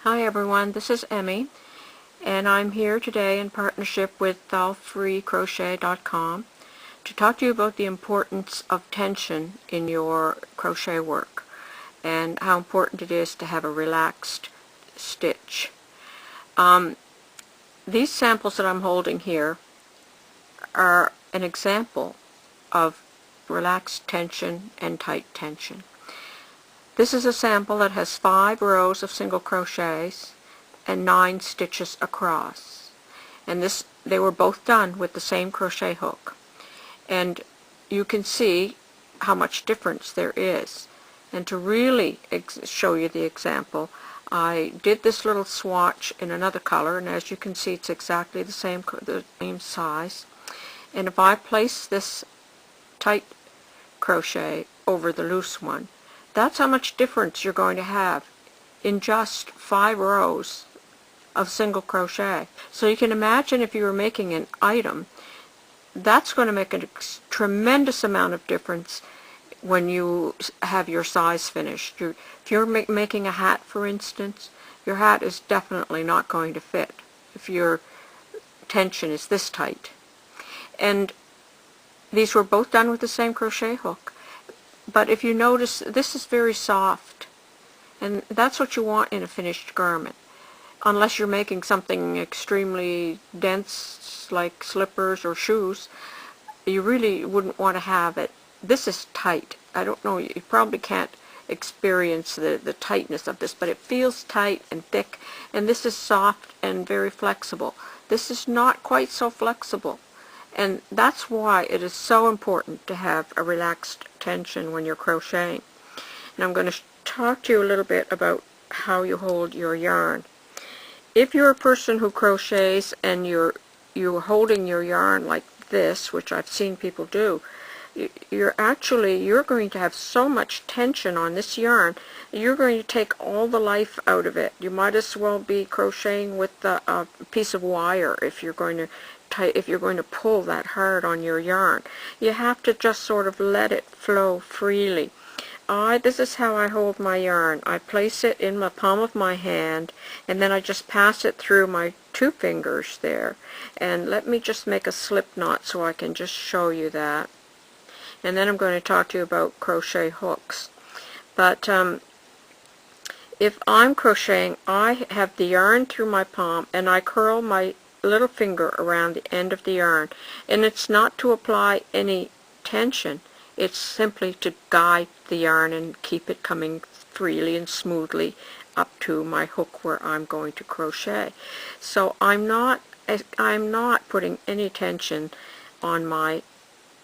Hi everyone, this is Emmy, and I'm here today in partnership with AllFreeCrochet.com to talk to you about the importance of tension in your crochet work and how important it is to have a relaxed stitch. These samples that I'm holding here are an example of relaxed tension and tight tension. This is a sample that has 5 rows of single crochets and 9 stitches across. And they were both done with the same crochet hook. And you can see how much difference there is. And to really show you the example, I did this little swatch in another color, and as you can see it's exactly the same size. And if I place this tight crochet over the loose one, that's how much difference you're going to have in just 5 rows of single crochet. So you can imagine if you were making an item, that's going to make a tremendous amount of difference when you have your size finished. If you're making a hat, for instance, your hat is definitely not going to fit if your tension is this tight. And these were both done with the same crochet hook. But if you notice, this is very soft, and that's what you want in a finished garment. Unless you're making something extremely dense like slippers or shoes, you really wouldn't want to have it. This is tight. I don't know, you probably can't experience the tightness of this, but it feels tight and thick, and this is soft and very flexible. This is not quite so flexible. And that's why it is so important to have a relaxed tension when you're crocheting. And I'm going to talk to you a little bit about how you hold your yarn. If you're a person who crochets and you're holding your yarn like this, which I've seen people do, you're going to have so much tension on this yarn, you're going to take all the life out of it. You might as well be crocheting with a piece of wire if you're going to pull that hard on your yarn. You have to just sort of let it flow freely. This is how I hold my yarn. I place it in the palm of my hand, and then I just pass it through my 2 fingers there. And let me just make a slip knot so I can just show you that. And then I'm going to talk to you about crochet hooks. But if I'm crocheting, I have the yarn through my palm, and I curl my little finger around the end of the yarn, and it's not to apply any tension, it's simply to guide the yarn and keep it coming freely and smoothly up to my hook where I'm going to crochet. So I'm not putting any tension on my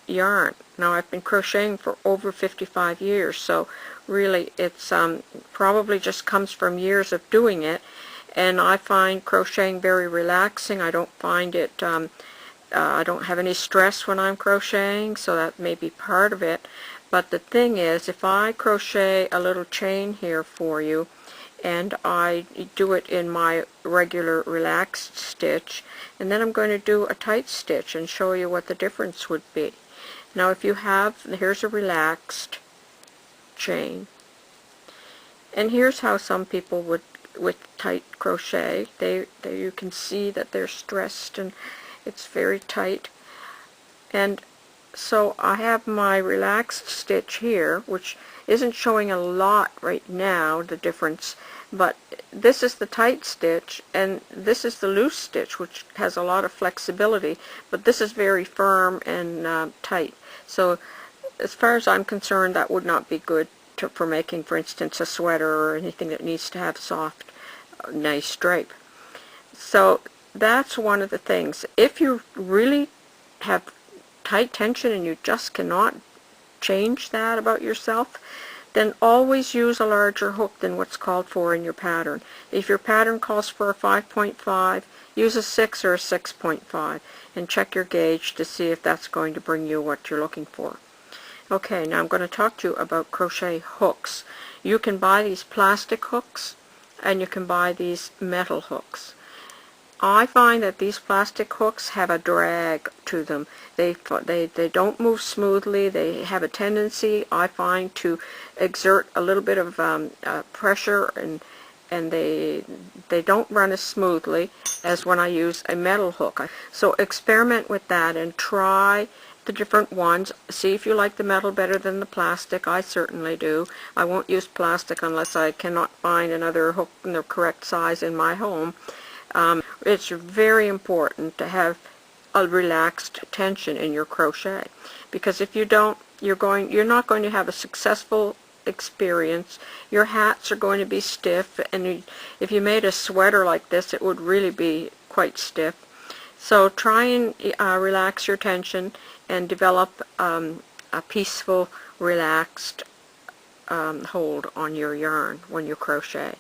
yarn. Now, I've been crocheting for over 55 years, so really it's probably just comes from years of doing it. And I find crocheting very relaxing. I don't find it, I don't have any stress when I'm crocheting, so that may be part of it. But the thing is, if I crochet a little chain here for you, and I do it in my regular relaxed stitch, and then I'm going to do a tight stitch and show you what the difference would be. Now if you have, here's a relaxed chain, and here's how some people would with tight crochet. You can see that they're stressed and it's very tight. And so I have my relaxed stitch here, which isn't showing a lot right now, the difference, but this is the tight stitch and this is the loose stitch, which has a lot of flexibility, but this is very firm and tight. So as far as I'm concerned, that would not be good for making, for instance, a sweater or anything that needs to have soft, nice drape. So that's one of the things. If you really have tight tension and you just cannot change that about yourself, then always use a larger hook than what's called for in your pattern. If your pattern calls for a 5.5, use a 6 or a 6.5 and check your gauge to see if that's going to bring you what you're looking for. Okay, now I'm going to talk to you about crochet hooks. You can buy these plastic hooks and you can buy these metal hooks. I find that these plastic hooks have a drag to them. They don't move smoothly. They have a tendency, I find, to exert a little bit of pressure, and and they don't run as smoothly as when I use a metal hook. So experiment with that and try the different ones. See if you like the metal better than the plastic. I certainly do. I won't use plastic unless I cannot find another hook in the correct size in my home. It's very important to have a relaxed tension in your crochet, because if you don't, you're not going to have a successful experience. Your hats are going to be stiff, and if you made a sweater like this, it would really be quite stiff. So try and relax your tension and develop a peaceful, relaxed hold on your yarn when you crochet.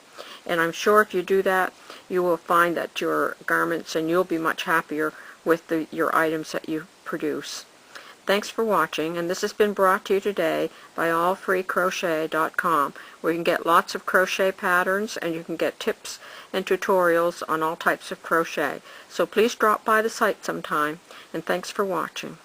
And I'm sure if you do that, you will find that your garments, and you'll be much happier with your items that you produce. Thanks for watching, and this has been brought to you today by allfreecrochet.com, where you can get lots of crochet patterns and you can get tips and tutorials on all types of crochet. So please drop by the site sometime, and thanks for watching.